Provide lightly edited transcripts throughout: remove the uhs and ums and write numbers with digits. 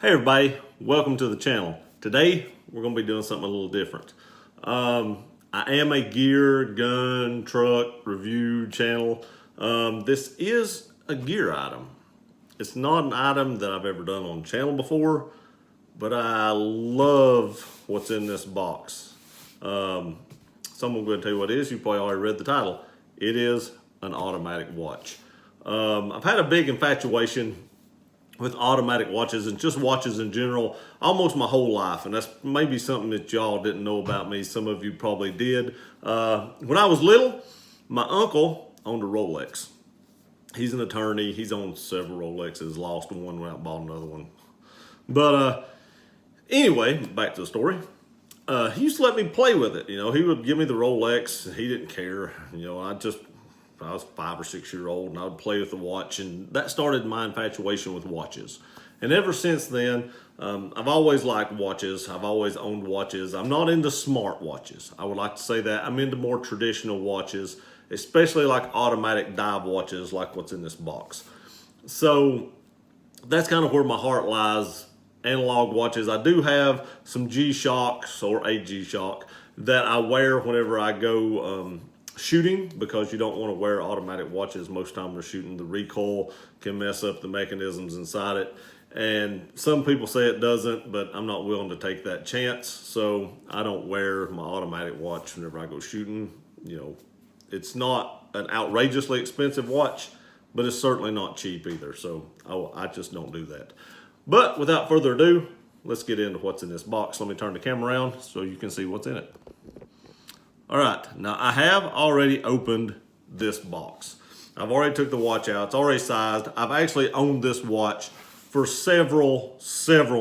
Hey everybody, welcome to the channel. Today we're going to be doing something a little different. I am a gear, gun, truck review channel. This is a gear item. It's not an item that I've ever done on the channel before, but I love what's in this box. So I'm going to tell you what it is. You probably already read the title. It is an automatic watch. I've had a big infatuation with automatic watches and just watches in general almost my whole life, and that's maybe something that y'all didn't know about me. Some of you probably did. When I was little, my uncle owned a Rolex. He's an attorney. He's owned several Rolexes, lost one, went out and bought another one. But anyway, back to the story. He used to let me play with it. You know, he would give me the Rolex. He didn't care. You know, I was 5 or 6 years old, and I would play with the watch, and that started my infatuation with watches. And ever since then, I've always liked watches. I've always owned watches. I'm not into smart watches. I would like to say that. I'm into more traditional watches, especially like automatic dive watches like what's in this box. So that's kind of where my heart lies, analog watches. I do have some G-Shocks or a G-Shock that I wear whenever I go shooting, because you don't want to wear automatic watches most time they're shooting. The recoil can mess up the mechanisms inside it, and some people say it doesn't, but I'm not willing to take that chance, so I don't wear my automatic watch whenever I go shooting. You know, it's not an outrageously expensive watch, but it's certainly not cheap either, so I just don't do that. But without further ado, let's get into what's in this box. Let me turn the camera around so you can see what's in it. All right, now I have already opened this box. I've already took the watch out. It's already sized. I've actually owned this watch for several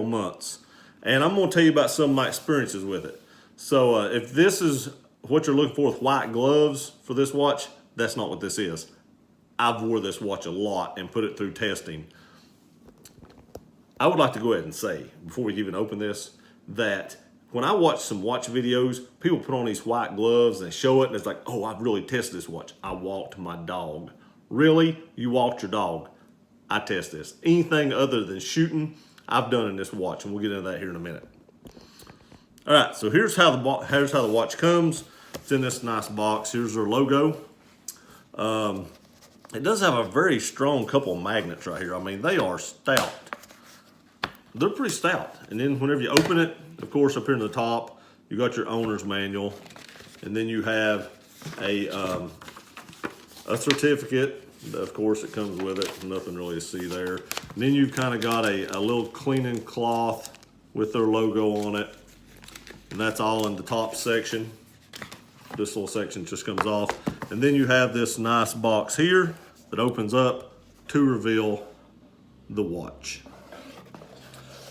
months. And I'm gonna tell you about some of my experiences with it. So if this is what you're looking for with white gloves for this watch, that's not what this is. I've wore this watch a lot and put it through testing. I would like to go ahead and say, before we even open this, that when I watch some watch videos, people put on these white gloves and show it, and it's like, oh, I've really tested this watch. I walked my dog. Really? You walked your dog? I test this. Anything other than shooting, I've done in this watch, and we'll get into that here in a minute. All right, so here's how the watch comes. It's in this nice box. Here's their logo. It does have a very strong couple of magnets right here. I mean, they are stout. They're pretty stout. And then whenever you open it, of course, up here in the top, you got your owner's manual, and then you have a certificate. Of course, it comes with it. Nothing really to see there. And then you've kind of got a little cleaning cloth with their logo on it, and that's all in the top section. This little section just comes off, and then you have this nice box here that opens up to reveal the watch.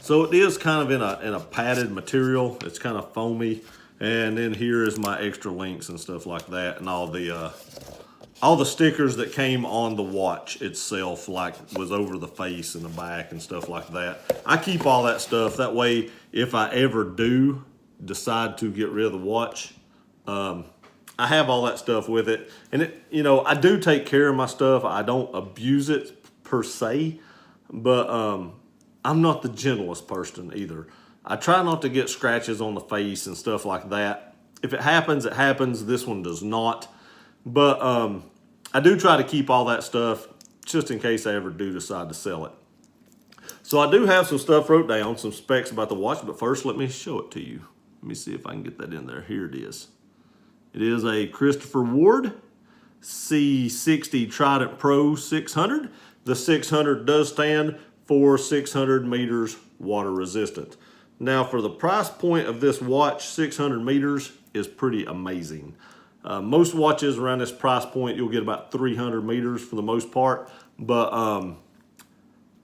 So it is kind of in a padded material. It's kind of foamy. And then here is my extra links and stuff like that, and all the stickers that came on the watch itself, like was over the face and the back and stuff like that. I keep all that stuff. That way, if I ever do decide to get rid of the watch, I have all that stuff with it. And it, you know, I do take care of my stuff. I don't abuse it per se, but I'm not the gentlest person either. I try not to get scratches on the face and stuff like that. If it happens, it happens. This one does not. But I do try to keep all that stuff just in case I ever do decide to sell it. So I do have some stuff wrote down, some specs about the watch, but first let me show it to you. Let me see if I can get that in there. Here it is. It is a Christopher Ward C60 Trident Pro 600. The 600 does stand for 600 meters water resistant. Now for the price point of this watch, 600 meters is pretty amazing. Most watches around this price point, you'll get about 300 meters for the most part, but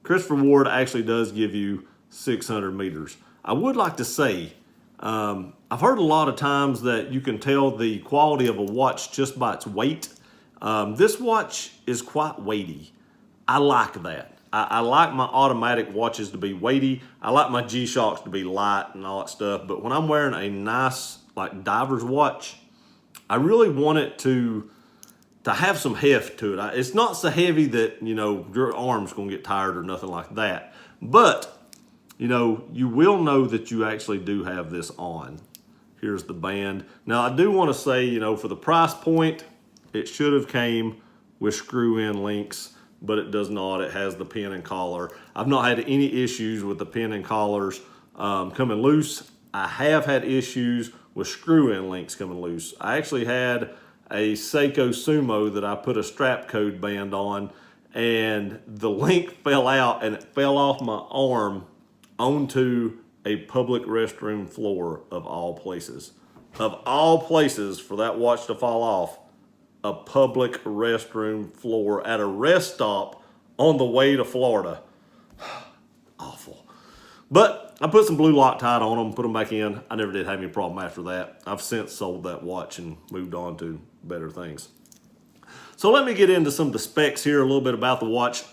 Christopher Ward actually does give you 600 meters. I would like to say, I've heard a lot of times that you can tell the quality of a watch just by its weight. This watch is quite weighty. I like that. I like my automatic watches to be weighty. I like my G-Shocks to be light and all that stuff. But when I'm wearing a nice like diver's watch, I really want it to have some heft to it. It's not so heavy that, you know, your arm's gonna get tired or nothing like that. But you know, you will know that you actually do have this on. Here's the band. Now I do want to say, you know, for the price point, it should have came with screw-in links, but it does not. It has the pin and collar. I've not had any issues with the pin and collars coming loose. I have had issues with screw-in links coming loose. I actually had a Seiko Sumo that I put a strap code band on, and the link fell out and it fell off my arm onto a public restroom floor of all places. Of all places for that watch to fall off, a public restroom floor at a rest stop on the way to Florida. Awful. But I put some blue Loctite on them, put them back in. I never did have any problem after that. I've since sold that watch and moved on to better things. So let me get into some of the specs here, a little bit about the watch.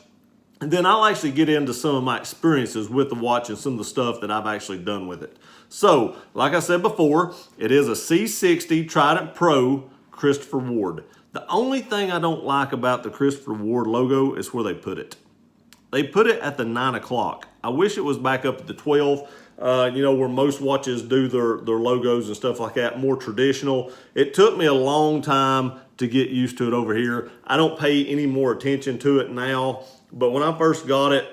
And then I'll actually get into some of my experiences with the watch and some of the stuff that I've actually done with it. So, like I said before, it is a C60 Trident Pro Christopher Ward. The only thing I don't like about the Christopher Ward logo is where they put it. They put it at the 9 o'clock. I wish it was back up at the 12, you know, where most watches do their logos and stuff like that, more traditional. It took me a long time to get used to it over here. I don't pay any more attention to it now, but when I first got it,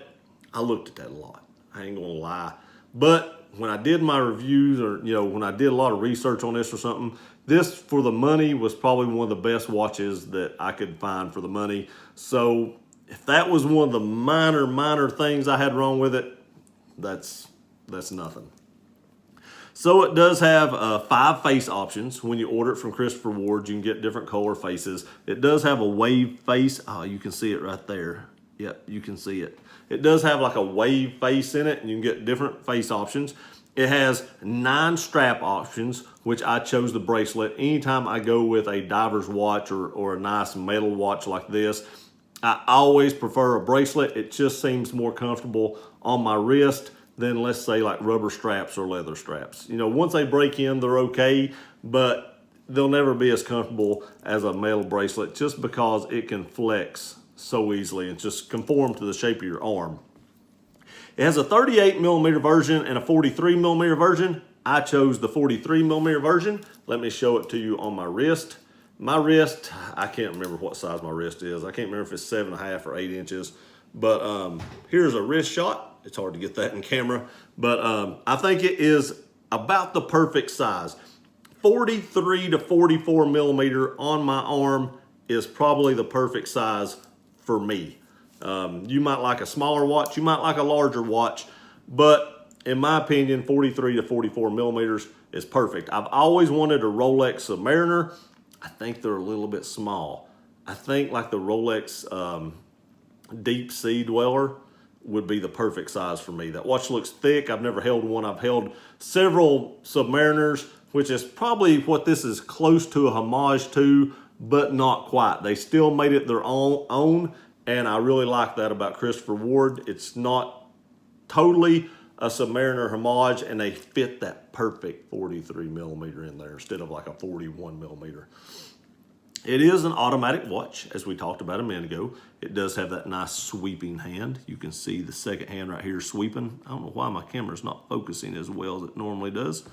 I looked at that a lot. I ain't gonna lie. But when I did my reviews, or, you know, when I did a lot of research on this or something, this, for the money, was probably one of the best watches that I could find for the money. So if that was one of the minor things I had wrong with it, that's nothing. So it does have 5 face options. When you order it from Christopher Ward, you can get different color faces. It does have a wave face. Oh, you can see it right there. Yep, you can see it. It does have like a wave face in it, and you can get different face options. It has 9 strap options, which I chose the bracelet. Anytime I go with a diver's watch or a nice metal watch like this, I always prefer a bracelet. It just seems more comfortable on my wrist than, let's say, like rubber straps or leather straps. You know, once they break in, they're okay, but they'll never be as comfortable as a metal bracelet just because it can flex so easily and just conform to the shape of your arm. It has a 38mm version and a 43mm version. I chose the 43mm version. Let me show it to you on my wrist. My wrist, I can't remember what size my wrist is. I can't remember if it's 7.5 or 8 inches. But here's a wrist shot. It's hard to get that in camera. But I think it is about the perfect size. 43 to 44mm on my arm is probably the perfect size for me. You might like a smaller watch, you might like a larger watch, but in my opinion, 43 to 44mm is perfect. I've always wanted a Rolex Submariner. I think they're a little bit small. I think like the Rolex Deep Sea Dweller would be the perfect size for me. That watch looks thick. I've never held one. I've held several Submariners, which is probably what this is close to a homage to, but not quite. They still made it their own, and I really like that about Christopher Ward. It's not totally a Submariner homage, and they fit that perfect 43mm in there instead of like a 41mm. It is an automatic watch, as we talked about a minute ago. It does have that nice sweeping hand. You can see the second hand right here sweeping. I don't know why my camera's not focusing as well as it normally does.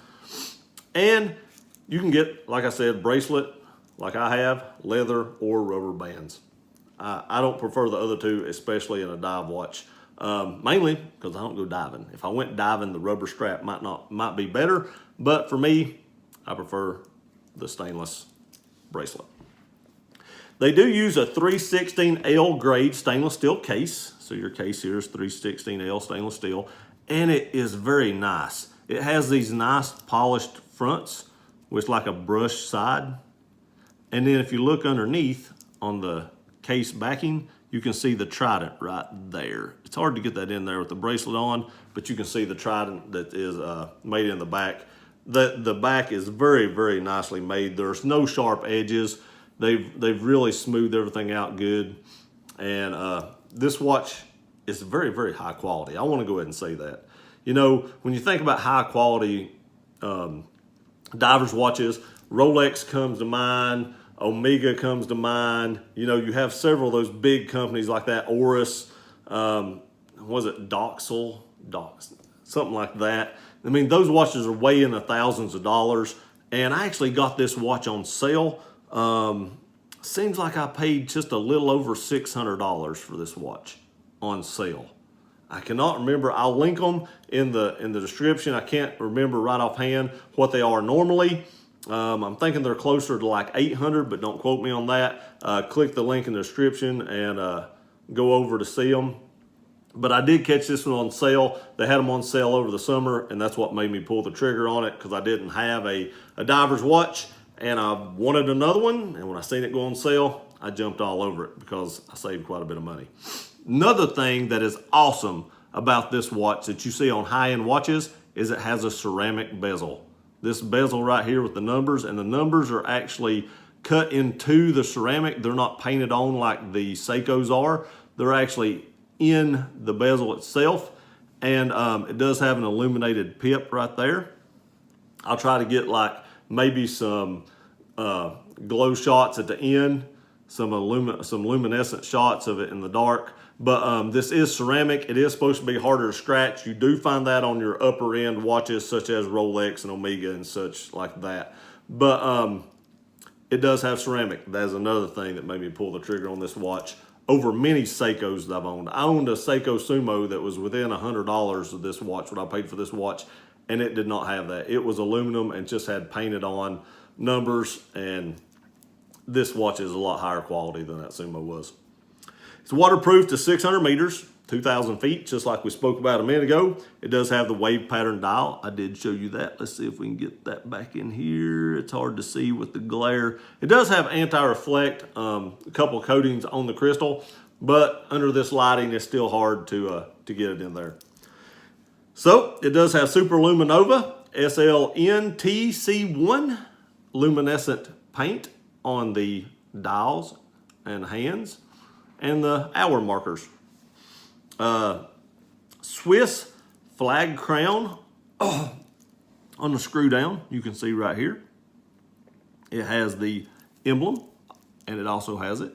And you can get, like I said, bracelet, like I have, leather or rubber bands. I don't prefer the other two, especially in a dive watch, mainly because I don't go diving. If I went diving, the rubber strap might be better, but for me, I prefer the stainless bracelet. They do use a 316L grade stainless steel case. So your case here is 316L stainless steel, and it is very nice. It has these nice polished fronts with like a brushed side. And then if you look underneath on the case backing, you can see the Trident right there. It's hard to get that in there with the bracelet on, but you can see the Trident that is made in the back. The back is very, very nicely made. There's no sharp edges. They've really smoothed everything out good. And this watch is very, very high quality. I want to go ahead and say that. You know, when you think about high quality divers watches, Rolex comes to mind, Omega comes to mind. You know, you have several of those big companies like that. Oris, was it Doxel? something like that. I mean, those watches are way in the thousands of dollars. And I actually got this watch on sale. Seems like I paid just a little over $600 for this watch on sale. I cannot remember. I'll link them in the description. I can't remember right offhand what they are normally. I'm thinking they're closer to like 800, but don't quote me on that. Click the link in the description and go over to see them. But I did catch this one on sale. They had them on sale over the summer, and that's what made me pull the trigger on it, because I didn't have a diver's watch, and I wanted another one. And when I seen it go on sale, I jumped all over it because I saved quite a bit of money. Another thing that is awesome about this watch that you see on high-end watches is it has a ceramic bezel. This bezel right here with the numbers, and the numbers are actually cut into the ceramic. They're not painted on like the Seikos are. They're actually in the bezel itself, and it does have an illuminated pip right there. I'll try to get like maybe some glow shots at the end, some luminescent shots of it in the dark. But this is ceramic. It is supposed to be harder to scratch. You do find that on your upper end watches such as Rolex and Omega and such like that. But it does have ceramic. That is another thing that made me pull the trigger on this watch over many Seikos that I've owned. I owned a Seiko Sumo that was within $100 of this watch, what I paid for this watch, and it did not have that. It was aluminum and just had painted on numbers, and this watch is a lot higher quality than that Sumo was. It's waterproof to 600 meters, 2,000 feet, just like we spoke about a minute ago. It does have the wave pattern dial. I did show you that. Let's see if we can get that back in here. It's hard to see with the glare. It does have anti-reflect, a couple coatings on the crystal, but under this lighting, it's still hard to get it in there. So it does have Super Luminova SLNTC1 luminescent paint on the dials and hands and the hour markers. Swiss flag crown on the screw down. You can see right here. It has the emblem, and it also has it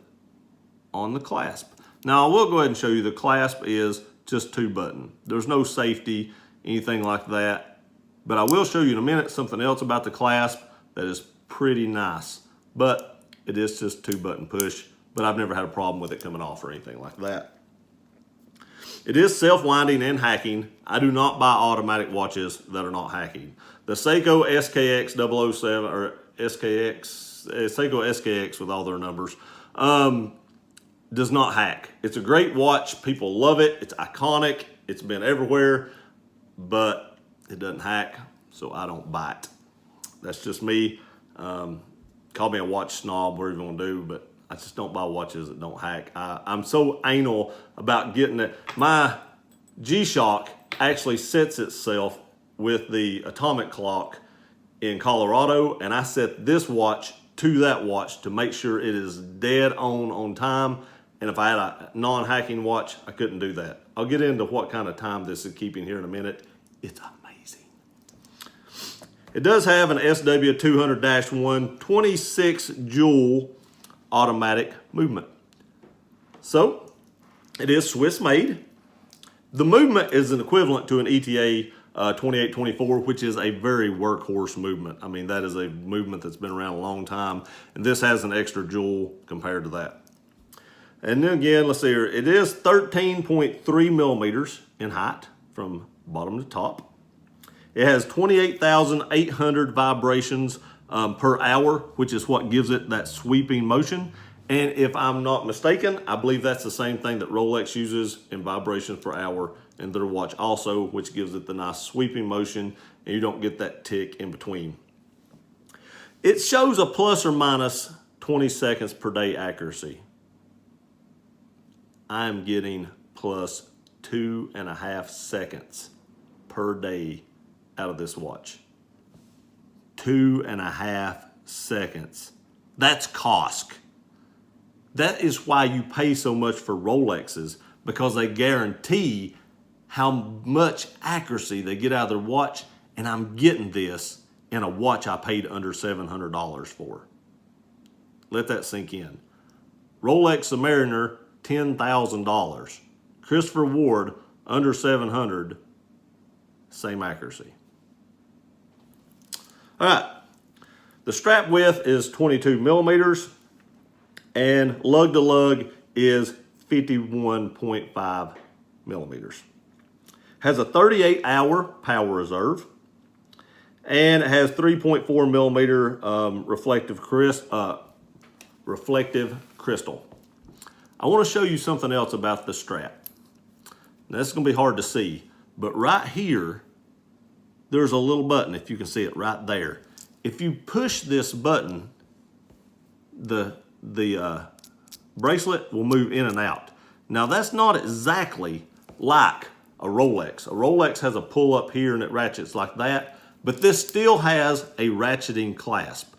on the clasp. Now I will go ahead and show you the clasp is just 2-button. There's no safety, anything like that. But I will show you in a minute something else about the clasp that is pretty nice. But it is just 2-button push. But I've never had a problem with it coming off or anything like that. It is self-winding and hacking. I do not buy automatic watches that are not hacking. The Seiko SKX 007 or Seiko SKX with all their numbers does not hack. It's a great watch. People love it. It's iconic. It's been everywhere, but it doesn't hack, so I don't buy it. That's just me. Call me a watch snob, whatever you want to do, but I just don't buy watches that don't hack. I'm so anal about getting it. My G-Shock actually sets itself with the atomic clock in Colorado, and I set this watch to that watch to make sure it is dead on time. And if I had a non-hacking watch, I couldn't do that. I'll get into what kind of time this is keeping here in a minute. It's amazing. It does have an SW200-1 26 jewel automatic movement. So it is Swiss made. The movement is an equivalent to an ETA 2824, which is a very workhorse movement. I mean, that is a movement that's been around a long time, and this has an extra jewel compared to that. And then again, let's see here. It is 13.3 millimeters in height from bottom to top. It has 28,800 vibrations per hour, which is what gives it that sweeping motion. And if I'm not mistaken, I believe that's the same thing that Rolex uses in vibrations per hour in their watch also, which gives it the nice sweeping motion, and you don't get that tick in between. It shows a plus or minus 20 seconds per day accuracy. I'm getting plus 2.5 seconds per day out of this watch. 2.5 seconds. That's cost. That is why you pay so much for Rolexes, because they guarantee how much accuracy they get out of their watch, and I'm getting this in a watch I paid under $700 for. Let that sink in. Rolex Submariner, $10,000. Christopher Ward, under $700. same accuracy. All right, the strap width is 22 millimeters and lug to lug is 51.5 millimeters. Has a 38-hour power reserve and it has 3.4 millimeter reflective crystal. I want to show you something else about the strap. Now, this is going to be hard to see, but right here, there's a little button, if you can see it right there. If you push this button, the bracelet will move in and out. Now, that's not exactly like a Rolex. A Rolex has a pull up here and it ratchets like that, but this still has a ratcheting clasp.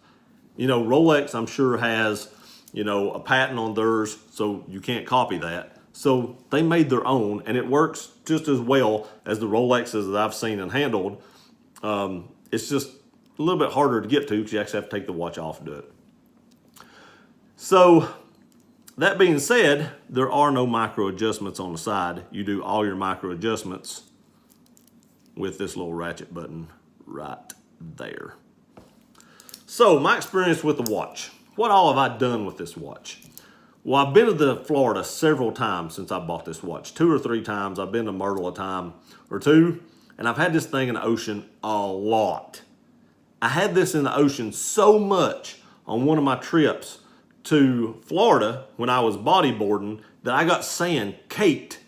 You know, Rolex, I'm sure, has, you know, a patent on theirs, so you can't copy that. So they made their own, and it works just as well as the Rolexes that I've seen and handled. It's just a little bit harder to get to because you actually have to take the watch off and do it. So that being said, there are no micro adjustments on the side. You do all your micro adjustments with this little ratchet button right there. So my experience with the watch. What all have I done with this watch? Well, I've been to Florida several times since I bought this watch. 2 or 3 times. I've been to Myrtle a time or 2, and I've had this thing in the ocean a lot. I had this in the ocean so much on one of my trips to Florida when I was bodyboarding that I got sand caked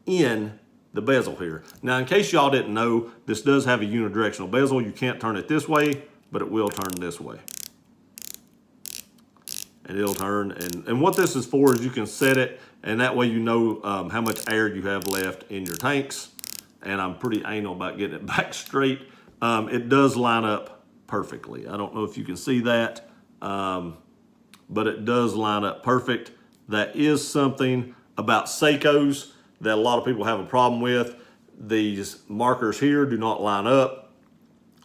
in the bezel here. Now, in case y'all didn't know, this does have a unidirectional bezel. You can't turn it this way, but it will turn this way. And it'll turn, and what this is for is you can set it, and that way you know how much air you have left in your tanks. And I'm pretty anal about getting it back straight. It does line up perfectly. I don't know if you can see that, but it does line up perfect. That is something about Seikos that a lot of people have a problem with. These markers here do not line up.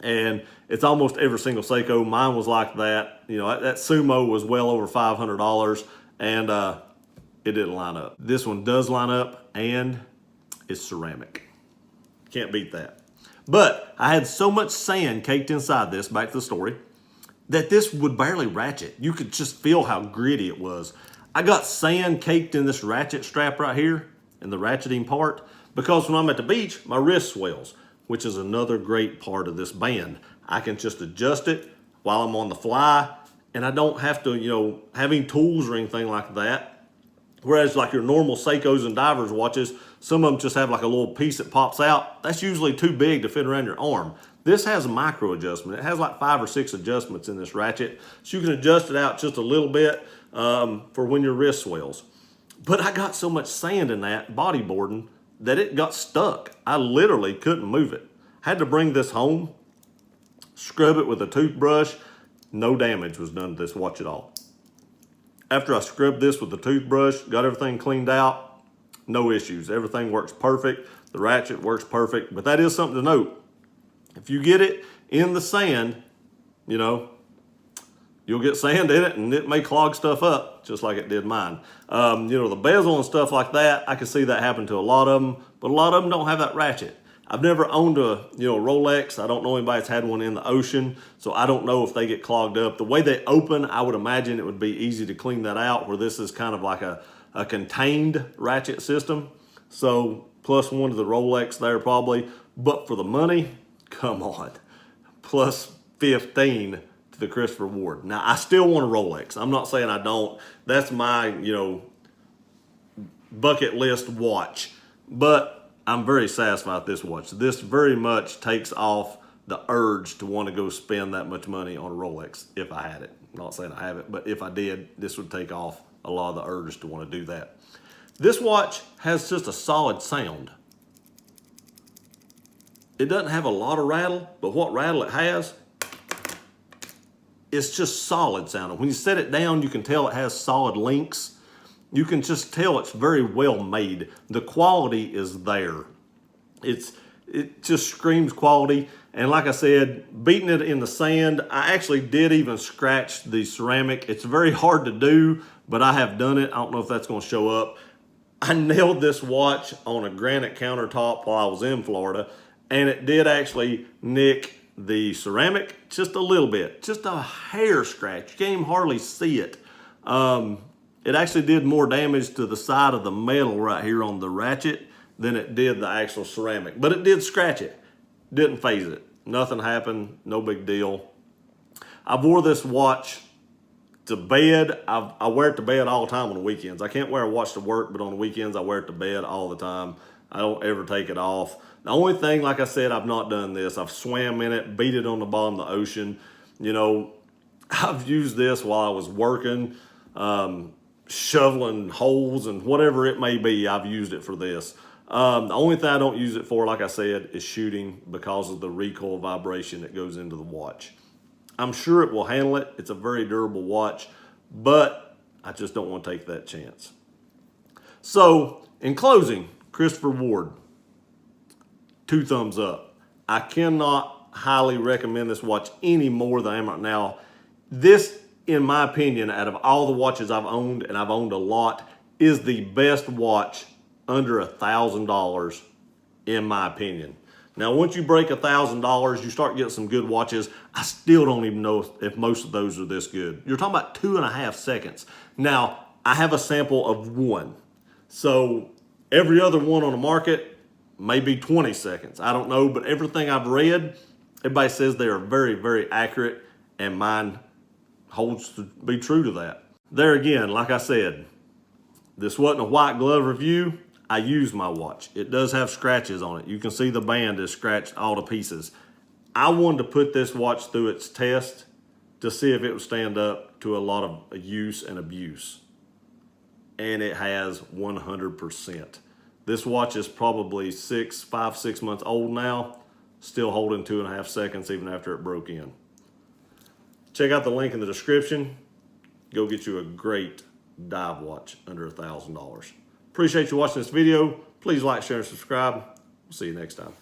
And it's almost every single Seiko. Mine was like that. You know, that Sumo was well over $500, and it didn't line up. This one does line up, and it's ceramic. Can't beat that. But I had so much sand caked inside this, back to the story, that this would barely ratchet. You could just feel how gritty it was. I got sand caked in this ratchet strap right here, in the ratcheting part, because when I'm at the beach, my wrist swells, which is another great part of this band. I can just adjust it while I'm on the fly, and I don't have to, you know, having tools or anything like that. Whereas like your normal Seikos and divers watches, some of them just have like a little piece that pops out. That's usually too big to fit around your arm. This has a micro adjustment. It has like 5 or 6 adjustments in this ratchet. So you can adjust it out just a little bit for when your wrist swells. But I got so much sand in that bodyboarding that it got stuck. I literally couldn't move it. Had to bring this home, scrub it with a toothbrush. No damage was done to this watch at all. After I scrubbed this with the toothbrush, got everything cleaned out, no issues. Everything works perfect. The ratchet works perfect. But that is something to note. If you get it in the sand, you know, you'll get sand in it and it may clog stuff up, just like it did mine. You know, the bezel and stuff like that, I can see that happen to a lot of them, but a lot of them don't have that ratchet. I've never owned a, you know, Rolex. I don't know anybody that's had one in the ocean, so I don't know if they get clogged up. The way they open, I would imagine it would be easy to clean that out, where this is kind of like a contained ratchet system. So +1 to the Rolex there probably, but for the money, come on, +15 to the Christopher Ward. Now, I still want a Rolex. I'm not saying I don't. That's my, you know, bucket list watch, but I'm very satisfied with this watch. This very much takes off the urge to want to go spend that much money on a Rolex if I had it. I'm not saying I have it, but if I did, this would take off a lot of the urge to want to do that. This watch has just a solid sound. It doesn't have a lot of rattle, but what rattle it has, it's just solid sounding. When you set it down, you can tell it has solid links. You can just tell it's very well made. The quality is there. It just screams quality. And like I said, beating it in the sand, I actually did even scratch the ceramic. It's very hard to do, but I have done it. I don't know if that's going to show up. I nailed this watch on a granite countertop while I was in Florida, and it did actually nick the ceramic just a little bit, just a hair scratch. You can't even hardly see it. It actually did more damage to the side of the metal right here on the ratchet than it did the actual ceramic, but it did scratch it. Didn't phase it. Nothing happened, no big deal. I wore this watch to bed. I wear it to bed all the time on the weekends. I can't wear a watch to work, but on the weekends I wear it to bed all the time. I don't ever take it off. The only thing, like I said, I've not done this. I've swam in it, beat it on the bottom of the ocean. You know, I've used this while I was working, shoveling holes and whatever it may be. I've used it for this. The only thing I don't use it for, like I said, is shooting because of the recoil vibration that goes into the watch. I'm sure it will handle it. It's a very durable watch, but I just don't want to take that chance. So, in closing, Christopher Ward, 2 thumbs up. I cannot highly recommend this watch any more than I am right now. This, in my opinion, out of all the watches I've owned, and I've owned a lot, is the best watch under $1,000, in my opinion. Now, once you break $1,000, you start getting some good watches. I still don't even know if most of those are this good. You're talking about 2.5 seconds. Now, I have a sample of 1. So every other one on the market may be 20 seconds. I don't know, but everything I've read, everybody says they are very, very accurate, and mine holds to be true to that. There again, like I said, this wasn't a white glove review. I used my watch. It does have scratches on it. You can see the band is scratched all to pieces. I wanted to put this watch through its test to see if it would stand up to a lot of use and abuse. And it has 100%. This watch is probably 5, 6 months old now, still holding 2.5 seconds even after it broke in. Check out the link in the description. Go get you a great dive watch under $1,000. Appreciate you watching this video. Please like, share, and subscribe. We'll see you next time.